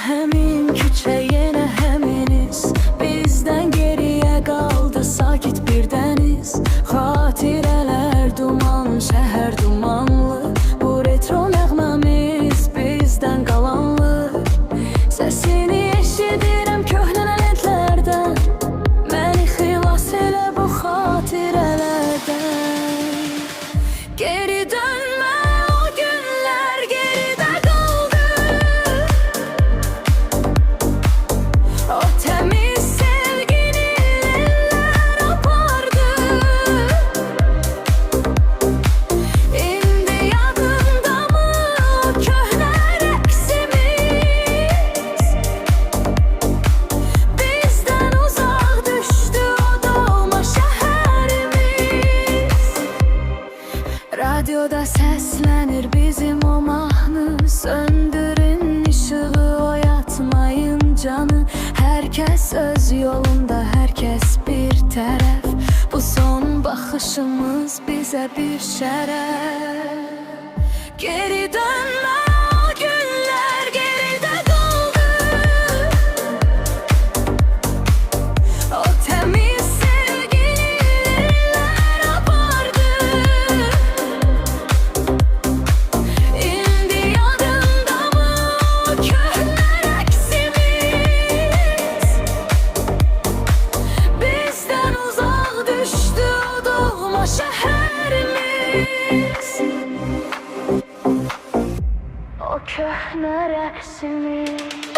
həmin küçə, yenə həminiz. Bizdən geriyə qaldı sakit bir dəniz. Xatirələr duman, şəhər dumanlı. Bu retro nəğməmiz bizdən qalanlı. Səsini eşidirəm köhnə lentlərdən. Məni xilas elə bu xatirələrdən. Geri dönmə, o günlər geridə qaldı. O təmiz sevgini eller apardı. İndi yadındamı o köhnə rəqsimiz? Bizdən uzaq düşdü o doğma şəhərimiz. Radioda səslənir bizim o mahnı. Söndürün işığı, oyatmayın canı. Hər kəs öz yolunda, hər kəs bir tərəf. Bu son baxışımız bizə bir şərəf. Geri dönmə, o günlər geridə qaldı. O təmiz sevgini eller apardı. İndi yadındamı o köhnə rəqsimiz? Bizdən uzaq düşdü o doğma şəhərimiz. O köhnə rəqsimiz.